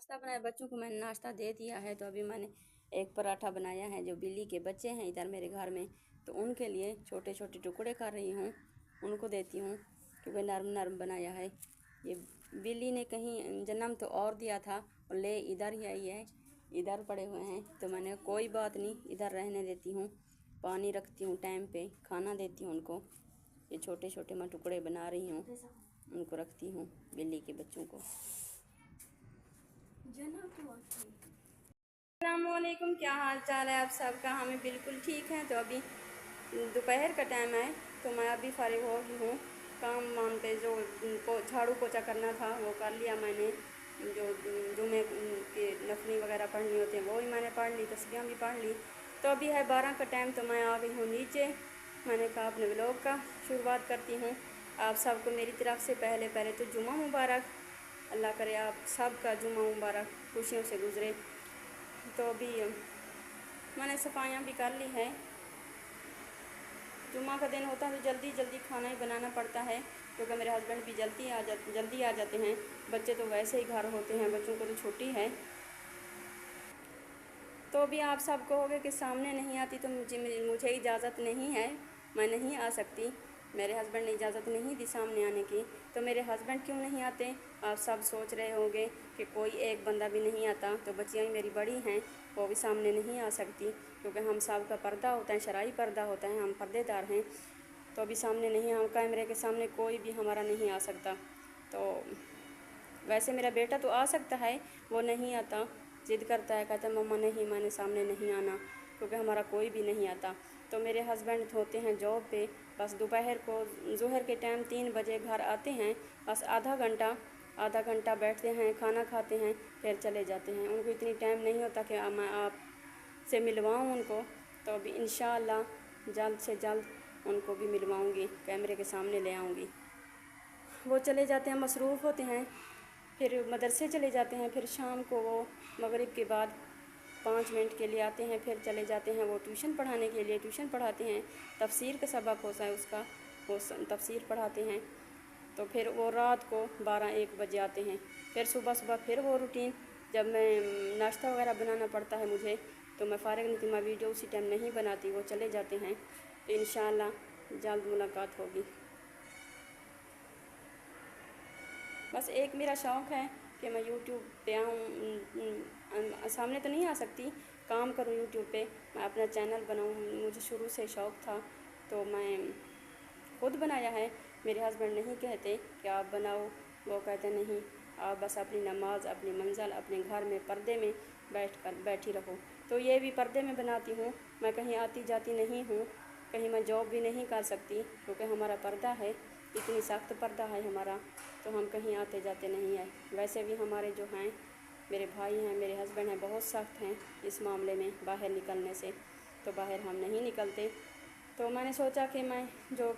नाश्ता बनाया, बच्चों को मैंने नाश्ता दे दिया है। तो अभी मैंने एक पराठा बनाया है। जो बिल्ली के बच्चे हैं इधर मेरे घर में, तो उनके लिए छोटे छोटे टुकड़े कर रही हूँ, उनको देती हूँ क्योंकि नरम नरम बनाया है। ये बिल्ली ने कहीं जन्म तो और दिया था और ले इधर ही आई है, इधर पड़े हुए हैं। तो मैंने कोई बात नहीं, इधर रहने देती हूँ, पानी रखती हूँ टाइम पे, खाना देती हूँ उनको। ये छोटे छोटे मैं टुकड़े बना रही हूँ, उनको रखती हूँ बिल्ली के बच्चों को। अस्सलामुअलैकुम, क्या हाल चाल है आप सबका? हमें बिल्कुल ठीक है। तो अभी दोपहर का टाइम है, तो मैं अभी फारिग हो गई हूँ। काम वाम पे जो झाड़ू पोछा करना था वो कर लिया मैंने। जो जुमे के नफली वगैरह पढ़नी होती हैं वो भी मैंने पढ़ ली, तस्बीह भी पढ़ ली। तो अभी है 12 का टाइम, तो मैं आ गई हूँ नीचे। मैंने कहा अपने व्लॉग का शुरुआत करती हूँ। आप सबको मेरी तरफ से पहले तो जुमा मुबारक। अल्लाह करे आप सब का जुमा मुबारक खुशियों से गुज़रे। तो अभी मैंने सफाइयाँ भी कर ली है। जुम्मा का दिन होता है तो जल्दी जल्दी खाना ही बनाना पड़ता है, क्योंकि मेरे हस्बैंड भी जल्दी आ जाते हैं। बच्चे तो वैसे ही घर होते हैं, बच्चों को तो छुट्टी है। तो अभी आप सब कहोगे कि सामने नहीं आती, तो मुझे इजाज़त नहीं है, मैं नहीं आ सकती। मेरे हस्बैंड ने इजाज़त नहीं दी सामने आने की। तो मेरे हस्बैंड क्यों नहीं आते, आप सब सोच रहे होंगे कि कोई एक बंदा भी नहीं आता। तो बच्चियाँ मेरी बड़ी हैं, वो भी सामने नहीं आ सकती, क्योंकि हम सब का पर्दा होता है, शरई पर्दा होता है, हम पर्देदार हैं। तो अभी सामने नहीं, हम कैमरे के सामने कोई भी हमारा नहीं आ सकता। तो वैसे मेरा बेटा तो आ सकता है, वो नहीं आता, ज़िद करता है, कहता है मम्मा नहीं, मैंने सामने नहीं आना, क्योंकि हमारा कोई भी नहीं आता। तो मेरे हस्बैंड होते हैं जॉब पे, बस दोपहर को ज़ोहर के टाइम 3 बजे घर आते हैं। बस आधा घंटा बैठते हैं, खाना खाते हैं, फिर चले जाते हैं। उनको इतनी टाइम नहीं होता कि मैं आप से मिलवाऊँ उनको। तो अभी इंशाअल्लाह जल्द से जल्द उनको भी मिलवाऊँगी, कैमरे के सामने ले आऊँगी। वो चले जाते हैं, मसरूफ़ होते हैं, फिर मदरसे चले जाते हैं। फिर शाम को वो मगरिब के बाद 5 मिनट के लिए आते हैं, फिर चले जाते हैं वो ट्यूशन पढ़ाने के लिए, ट्यूशन पढ़ाते हैं। तफसीर का सबक होता है उसका, वो तफसीर पढ़ाते हैं। तो फिर वो रात को 12-1 बजे आते हैं। फिर सुबह फिर वो रूटीन, जब मैं नाश्ता वगैरह बनाना पड़ता है मुझे, तो मैं फ़ारिग नहीं थी, मैं वीडियो उसी टाइम नहीं बनाती, वो चले जाते हैं। तो इंशाअल्लाह जल्द मुलाकात होगी। बस एक मेरा शौक़ है कि मैं यूट्यूब पे आऊँ, सामने तो नहीं आ सकती, काम करूँ यूट्यूब पे, मैं अपना चैनल बनाऊँ। मुझे शुरू से शौक़ था, तो मैं खुद बनाया है। मेरे हस्बैंड नहीं कहते कि आप बनाओ, वो कहते नहीं, आप बस अपनी नमाज, अपनी मंज़िल, अपने घर में पर्दे में बैठी रहो। तो ये भी पर्दे में बनाती हूँ, मैं कहीं आती जाती नहीं हूँ, कहीं मैं जॉब भी नहीं कर सकती, क्योंकि हमारा पर्दा है, इतनी सख्त पर्दा है हमारा, तो हम कहीं आते जाते नहीं हैं। वैसे भी हमारे जो हैं, मेरे भाई हैं, मेरे हस्बैंड हैं, बहुत सख्त हैं इस मामले में, बाहर निकलने से। तो बाहर हम नहीं निकलते। तो मैंने सोचा कि मैं जो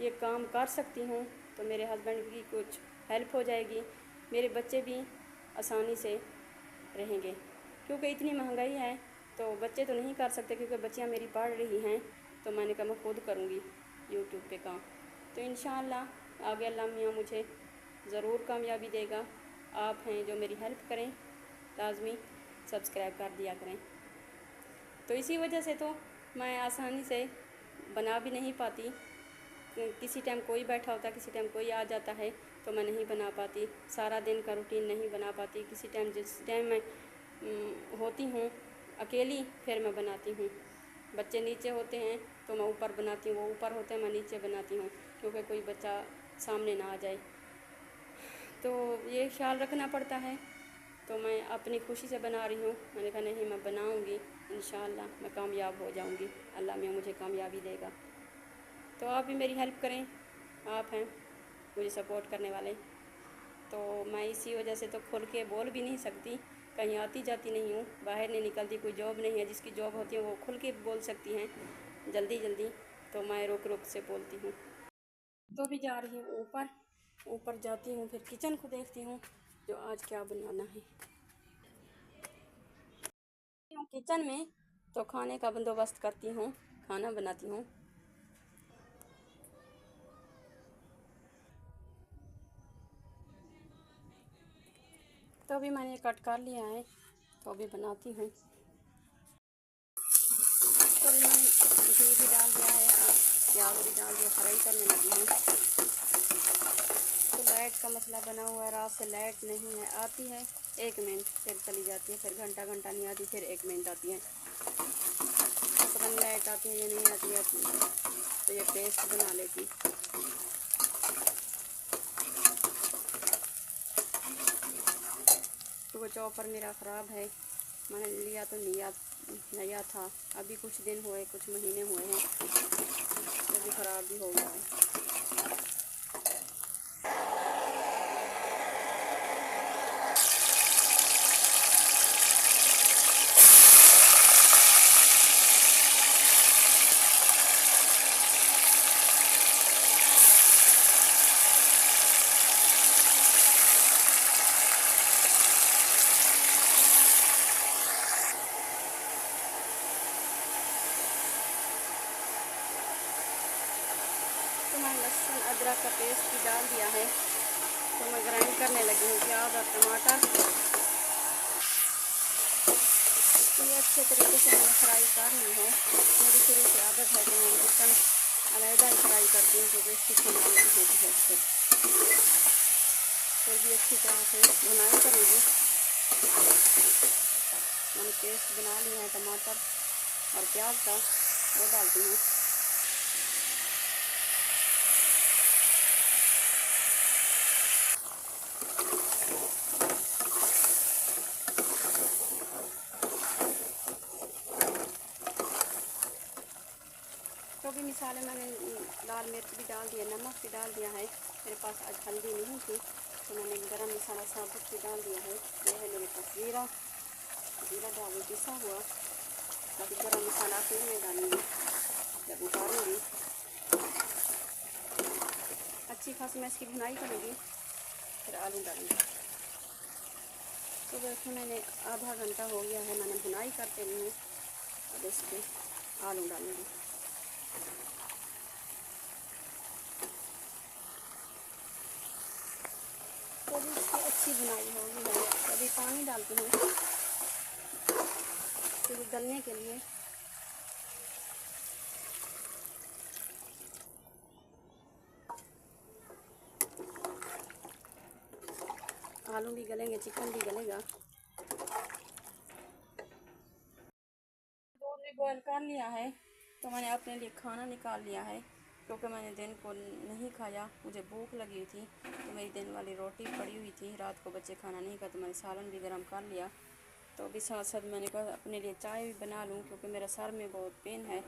ये काम कर सकती हूँ, तो मेरे हस्बैंड की कुछ हेल्प हो जाएगी, मेरे बच्चे भी आसानी से रहेंगे। क्योंकि इतनी महंगाई है, तो बच्चे तो नहीं कर सकते, क्योंकि बच्चियाँ मेरी पढ़ रही हैं। तो मैंने कहा मैं खुद करूँगी यूट्यूब पे काम। तो इंशाअल्लाह आगे अल्लाह मियाँ मुझे ज़रूर कामयाबी देगा। आप हैं जो मेरी हेल्प करें, लाजमी सब्सक्राइब कर दिया करें। तो इसी वजह से तो मैं आसानी से बना भी नहीं पाती। किसी टाइम कोई बैठा होता, किसी टाइम कोई आ जाता है, तो मैं नहीं बना पाती, सारा दिन का रूटीन नहीं बना पाती। किसी टाइम जिस टाइम मैं होती हूँ अकेली, फिर मैं बनाती हूँ। बच्चे नीचे होते हैं तो मैं ऊपर बनाती हूँ, वो ऊपर होते हैं मैं नीचे बनाती हूँ, क्योंकि कोई बच्चा सामने ना आ जाए। तो ये ख्याल रखना पड़ता है। तो मैं अपनी खुशी से बना रही हूँ। मैंने कहा नहीं, मैं बनाऊँगी, इंशाअल्लाह मैं कामयाब हो जाऊँगी, अल्लाह में मुझे कामयाबी देगा। तो आप भी मेरी हेल्प करें, आप हैं मुझे सपोर्ट करने वाले। तो मैं इसी वजह से तो खुल के बोल भी नहीं सकती, कहीं आती जाती नहीं हूँ, बाहर नहीं निकलती, कोई जॉब नहीं है। जिसकी जॉब होती है वो खुल के बोल सकती हैं जल्दी जल्दी, तो मैं रुक रुक से बोलती हूँ। तो भी जा रही हूँ ऊपर जाती हूँ, फिर किचन को देखती हूँ जो आज क्या बनाना है। किचन में तो खाने का बंदोबस्त करती हूँ, खाना बनाती हूँ। तो अभी मैंने कट कर लिया है, तो अभी बनाती हूँ। तो अभी मैंने घी भी डाल दिया है और प्याज भी डाल दिया, फ्राई करने लगी हूँ। तो लाइट का मसला बना हुआ है, रात से लाइट नहीं है, आती है 1 मिनट फिर चली जाती है, फिर घंटा घंटा नहीं आती, फिर 1 मिनट आती है। तो पता नहीं लाइट आती है या नहीं आती है। तो ये पेस्ट बना लेती। तो वो चॉपर मेरा ख़राब है, मैंने लिया तो नया था, अभी कुछ दिन हुए, कुछ महीने हुए हैं, तो भी ख़राब भी हो गया है। तो मैंने लहसुन अदरक का पेस्ट भी डाल दिया है। तो मैं ग्राइंड करने लगी हूँ प्याज और टमाटर। तो ये अच्छे तरीके से मैंने फ्राई कर ली है। मेरी शुरू से आदत है कि मैं चिकन अलहदा ही फ्राई करती हूँ, क्योंकि इसकी खुनाई होती है इससे। तो भी अच्छी तरह से भुनाई करूँगी। मैंने पेस्ट बना लिया है टमाटर और प्याज का, वो डालती हूँ। तो भी मिसाले मैंने लाल मिर्च भी डाल दिया, नमक भी डाल दिया है। मेरे पास आज हल्दी नहीं थी, तो मैंने गरम मसाला साबुत भी डाल दिया है। यह है मेरे पास जीरा डाल पिसा हुआ। बाकी गरम मसाला फिर मैं डालूँगी जब उतारूँगी। अच्छी खासी मैं इसकी भुनाई करूँगी, फिर आलू डालूँगी। तो देखो मैंने आधा घंटा हो गया है, मैंने भुनाई करते हुए। अब इस पर आलू डालूँगी। तो भी इसकी अच्छी भुनाई होगी। मैं अभी पानी डालती हूँ तो गलने के लिए। आलू भी गलेंगे, चिकन भी गलेगा। दूध भी बॉयल कर लिया है, तो मैंने अपने लिए खाना निकाल लिया है, क्योंकि मैंने दिन को नहीं खाया, मुझे भूख लगी हुई थी। तो मेरी दिन वाली रोटी पड़ी हुई थी, रात को बच्चे खाना नहीं खाते, तो मैंने सालन भी गर्म कर लिया। तो अभी साथ साथ मैंने कहा अपने लिए चाय भी बना लूँ, क्योंकि मेरा सर में बहुत पेन है।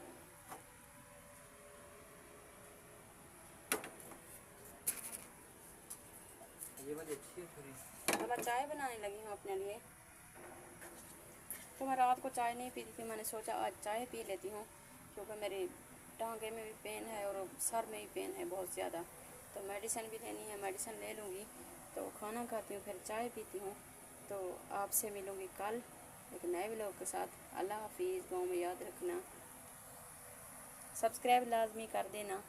अब मैं चाय बनाने लगी हूँ अपने लिए। तो मैं रात को चाय नहीं पीती थी, मैंने सोचा आज चाय पी लेती हूँ, क्योंकि मेरी टांगे में भी पेन है और सर में भी पेन है बहुत ज़्यादा। तो मेडिसिन भी लेनी है, मेडिसिन ले लूँगी, तो खाना खाती हूँ, फिर चाय पीती हूँ। तो आपसे मिलूँगी कल एक नए व्लॉग के साथ। अल्लाह हाफिज़। गाँव में याद रखना, सब्सक्राइब लाजमी कर देना।